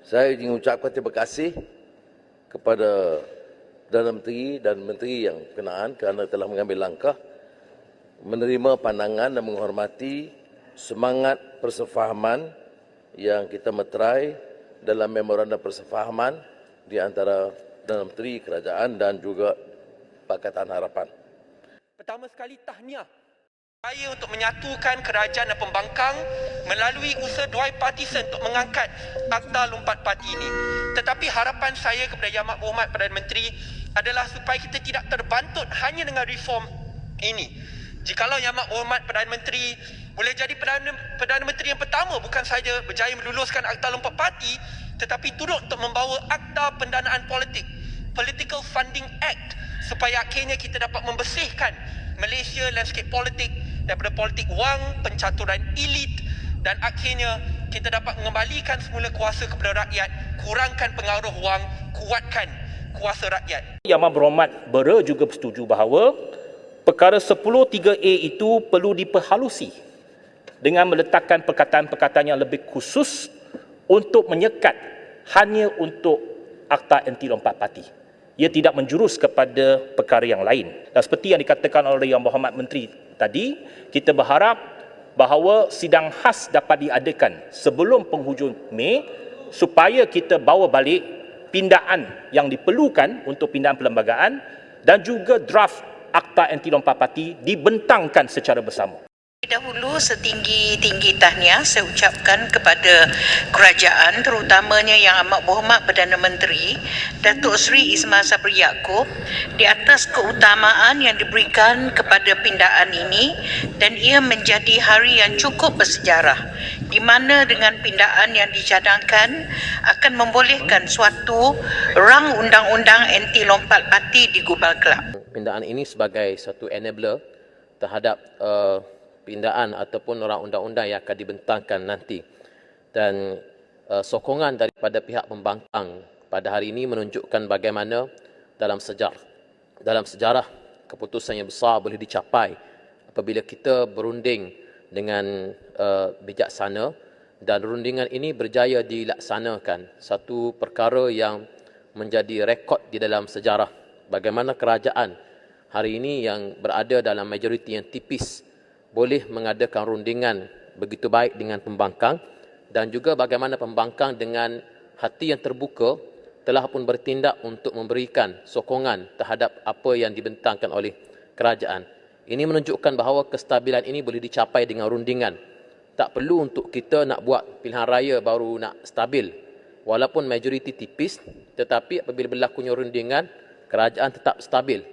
Saya ingin mengucapkan terima kasih kepada Perdana Menteri dan Menteri yang berkenaan kerana telah mengambil langkah menerima pandangan dan menghormati semangat persefahaman yang kita meterai dalam memorandum persefahaman di antara Perdana Menteri, Kerajaan dan juga Pakatan Harapan. Pertama sekali, tahniah upaya untuk menyatukan kerajaan dan pembangkang melalui usaha bipartisan untuk mengangkat Akta Lompat Parti ini. Tetapi harapan saya kepada Yang Amat Berhormat Perdana Menteri adalah supaya kita tidak terbantut hanya dengan reform ini. Jikalau Yang Amat Berhormat Perdana Menteri boleh jadi Perdana Menteri yang pertama bukan sahaja berjaya meluluskan Akta Lompat Parti, tetapi turut untuk membawa Akta Pendanaan Politik, Political Funding Act, supaya akhirnya kita dapat membersihkan Malaysia landscape politik daripada politik wang, pencaturan elit, dan akhirnya kita dapat mengembalikan semula kuasa kepada rakyat, kurangkan pengaruh wang, kuatkan kuasa rakyat. Yang Amat Berhormat Bera juga bersetuju bahawa perkara 10(3)A itu perlu diperhalusi dengan meletakkan perkataan-perkataan yang lebih khusus untuk menyekat hanya untuk Akta Anti Lompat Parti. Ia tidak menjurus kepada perkara yang lain. Dan seperti yang dikatakan oleh Yang Berhormat Menteri tadi, kita berharap bahawa sidang khas dapat diadakan sebelum penghujung Mei supaya kita bawa balik pindaan yang diperlukan untuk pindaan perlembagaan dan juga draft Akta Anti Lompat Parti dibentangkan secara bersama. Dahulu setinggi-tinggi tahniah saya ucapkan kepada kerajaan, terutamanya Yang Amat Berhormat Perdana Menteri Datuk Seri Ismail Sabri Yaakob di atas keutamaan yang diberikan kepada pindaan ini, dan ia menjadi hari yang cukup bersejarah di mana dengan pindaan yang dicadangkan akan membolehkan suatu rang undang-undang anti lompat parti digubal kelab. Pindaan ini sebagai satu enabler terhadap pindaan ataupun orang undang-undang yang akan dibentangkan nanti. Dan sokongan daripada pihak pembangkang pada hari ini menunjukkan bagaimana dalam sejarah keputusan yang besar boleh dicapai apabila kita berunding dengan bijaksana, dan rundingan ini berjaya dilaksanakan. Satu perkara yang menjadi rekod di dalam sejarah bagaimana kerajaan hari ini yang berada dalam majoriti yang tipis boleh mengadakan rundingan begitu baik dengan pembangkang, dan juga bagaimana pembangkang dengan hati yang terbuka telah pun bertindak untuk memberikan sokongan terhadap apa yang dibentangkan oleh kerajaan. Ini menunjukkan bahawa kestabilan ini boleh dicapai dengan rundingan. Tak perlu untuk kita nak buat pilihan raya baru nak stabil. Walaupun majoriti tipis, tetapi apabila berlakunya rundingan, kerajaan tetap stabil.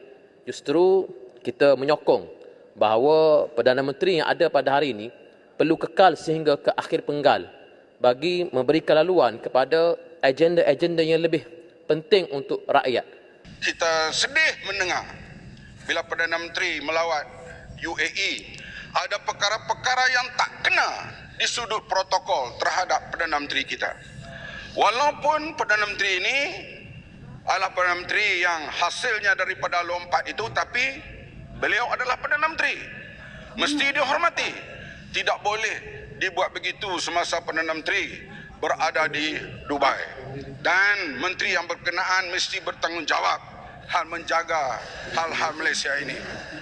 Justru kita menyokong bahawa Perdana Menteri yang ada pada hari ini perlu kekal sehingga ke akhir penggal bagi memberikan laluan kepada agenda-agenda yang lebih penting untuk rakyat. Kita sedih mendengar bila Perdana Menteri melawat UAE, ada perkara-perkara yang tak kena di sudut protokol terhadap Perdana Menteri kita. Walaupun Perdana Menteri ini adalah Perdana Menteri yang hasilnya daripada lompat itu, tapi beliau adalah Perdana Menteri, mesti dihormati. Tidak boleh dibuat begitu semasa Perdana Menteri berada di Dubai. Dan menteri yang berkenaan mesti bertanggungjawab hal menjaga hal-hal Malaysia ini.